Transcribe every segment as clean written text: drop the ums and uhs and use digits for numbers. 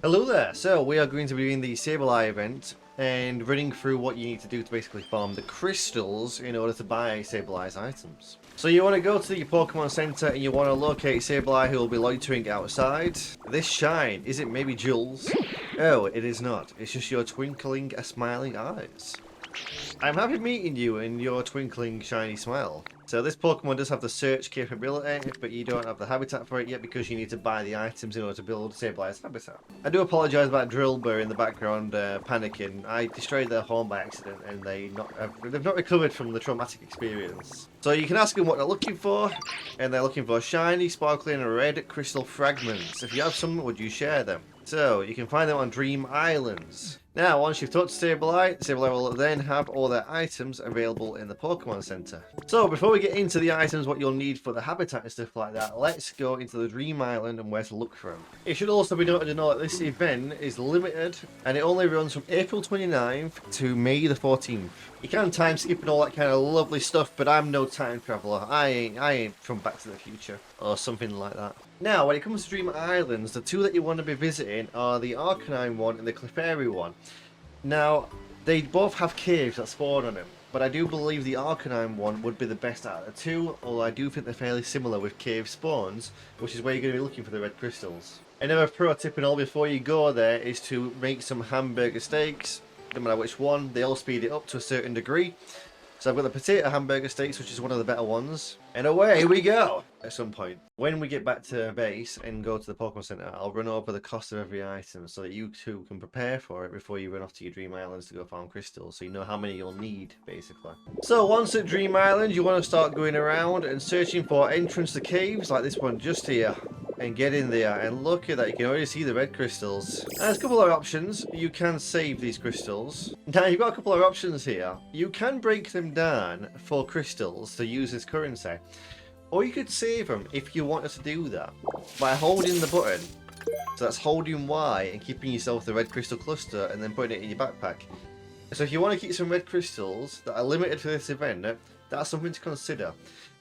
Hello there, so we are going to be doing the Sableye event and running through what you need to do to basically farm the crystals in order to buy Sableye's items. So you want to go to the Pokemon Center and you want to locate Sableye who will be loitering outside. This shine, is it maybe jewels? Oh, it is not, it's just your twinkling, smiling eyes. I'm happy meeting you in your twinkling, shiny smile. So this Pokemon does have the search capability, but you don't have the habitat for it yet because you need to buy the items in order to build Sableye's habitat. I do apologise about Drillbur in the background panicking. I destroyed their home by accident and they've not recovered from the traumatic experience. So you can ask them what they're looking for, and they're looking for shiny, sparkling, red crystal fragments. If you have some, would you share them? So you can find them on Dream Islands. Now, once you've talked to Sableye, Sableye will then have all their items available in the Pokemon Center. So, before we get into the items, what you'll need for the habitat and stuff like that, let's go into the Dream Island and where to look for them. It should also be noted to know that this event is limited, and it only runs from April 29th to May the 14th. You can time skip and all that kind of lovely stuff, but I'm no time traveler. I ain't from Back to the Future or something like that. Now, when it comes to Dream Islands, the two that you want to be visiting are the Arcanine one and the Clefairy one. Now, they both have caves that spawn on them, but I do believe the Arcanine one would be the best out of the two, although I do think they're fairly similar with cave spawns, which is where you're going to be looking for the red crystals. Another pro tip and all before you go there is to make some hamburger steaks, no matter which one. They all speed it up to a certain degree. So I've got the potato hamburger steaks, which is one of the better ones. And away we go! At some point, when we get back to base and go to the Pokemon Center, I'll run over the cost of every item so that you two can prepare for it before you run off to your Dream Islands to go farm crystals, so you know how many you'll need, basically. So once at Dream Island, you want to start going around and searching for entrance to caves, like this one just here. And get in there, and look at that, you can already see the red crystals. And there's a couple of options. You can save these crystals. Now you've got a couple of options here. You can break them down for crystals to use as currency, or you could save them if you wanted to do that by holding the button. So that's holding Y and keeping yourself the red crystal cluster and then putting it in your backpack. So if you want to keep some red crystals that are limited for this event, that's something to consider.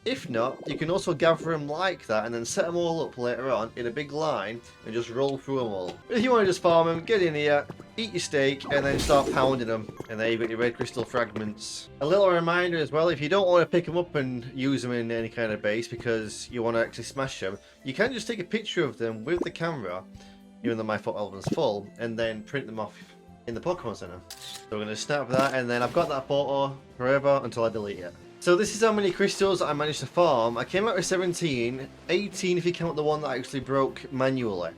If not, you can also gather them like that and then set them all up later on in a big line and just roll through them all. But if you want to just farm them, get in here, eat your steak, and then start pounding them. And there you've got your red crystal fragments. A little reminder as well, if you don't want to pick them up and use them in any kind of base because you want to actually smash them, you can just take a picture of them with the camera, even though my photo album's full, and then print them off in the Pokemon Center. So we're going to snap that, and then I've got that photo forever until I delete it. So this is how many crystals I managed to farm. I came out with 17, 18 if you count the one that I actually broke manually.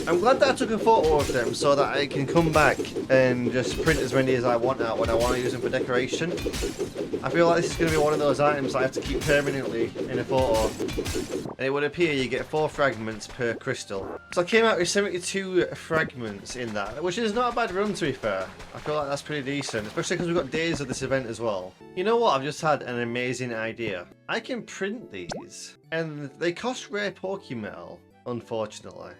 I'm glad that I took a photo of them so that I can come back and just print as many as I want out when I want to use them for decoration. I feel like this is going to be one of those items that I have to keep permanently in a photo. And it would appear you get 4 fragments per crystal. So I came out with 72 fragments in that, which is not a bad run to be fair. I feel like that's pretty decent, especially because we've got days of this event as well. You know what, I've just had an amazing idea. I can print these, and they cost rare Pokemetal, unfortunately.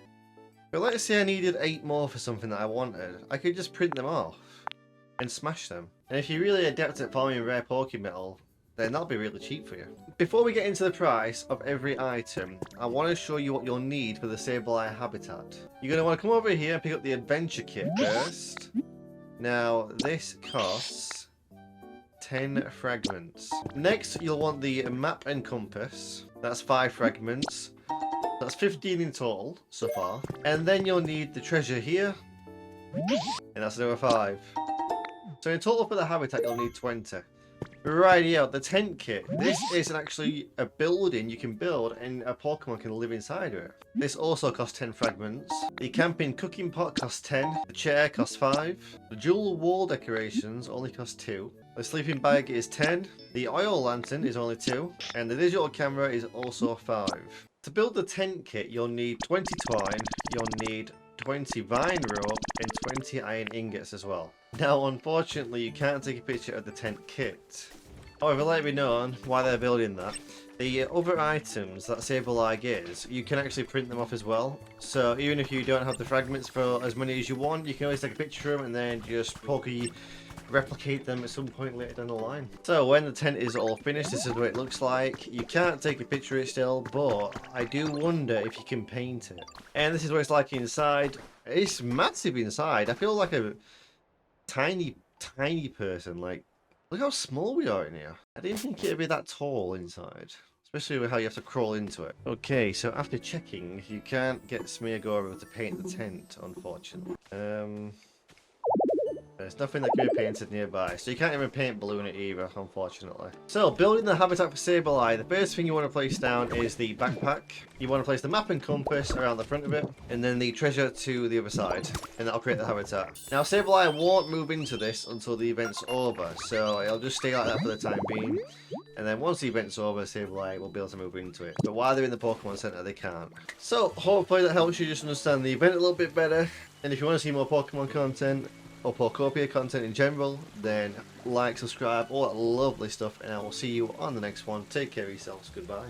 But let's say I needed 8 more for something that I wanted. I could just print them off and smash them. And if you're really adept at farming rare Pokemetal, then that'll be really cheap for you. Before we get into the price of every item, I want to show you what you'll need for the Sableye habitat. You're going to want to come over here and pick up the adventure kit first. Now, this costs 10 fragments. Next, you'll want the map and compass. That's 5 fragments. That's 15 in total so far. And then you'll need the treasure here. And that's another 5. So in total for the habitat, you'll need 20. Right, yeah, the tent kit. This is actually a building you can build and a Pokemon can live inside of it. This also costs 10 fragments. The camping cooking pot costs 10. The chair costs 5. The jewel wall decorations only cost 2. The sleeping bag is 10. The oil lantern is only 2. And the digital camera is also 5. To build the tent kit, you'll need 20 twine, you'll need 20 vine rope, and 20 iron ingots as well. Now, unfortunately, you can't take a picture of the tent kit. However, let it be known why they're building that. The other items that Sableye gives, you can actually print them off as well. So even if you don't have the fragments for as many as you want, you can always take a picture of them and then just replicate them at some point later down the line. So when the tent is all finished, this is what it looks like. You can't take a picture of it still, but I do wonder if you can paint it. And this is what it's like inside. It's massive inside. I feel like a tiny, tiny person. Like, look how small we are in here. I didn't think it'd be that tall inside. Especially with how you have to crawl into it. Okay, so after checking, you can't get Smeargora to paint the tent, unfortunately. There's nothing that can be painted nearby, so you can't even paint balloon it either, unfortunately. So, building the habitat for Sableye, the first thing you want to place down is the backpack. You want to place the map and compass around the front of it, and then the treasure to the other side, and that'll create the habitat. Now, Sableye won't move into this until the event's over, so it'll just stay like that for the time being. And then once the event's over, Sableye will be able to move into it. But while they're in the Pokemon Center, they can't. So, hopefully that helps you just understand the event a little bit better. And if you want to see more Pokemon content, or Pokopia content in general, then like, subscribe, all that lovely stuff, and I will see you on the next one. Take care of yourselves. Goodbye.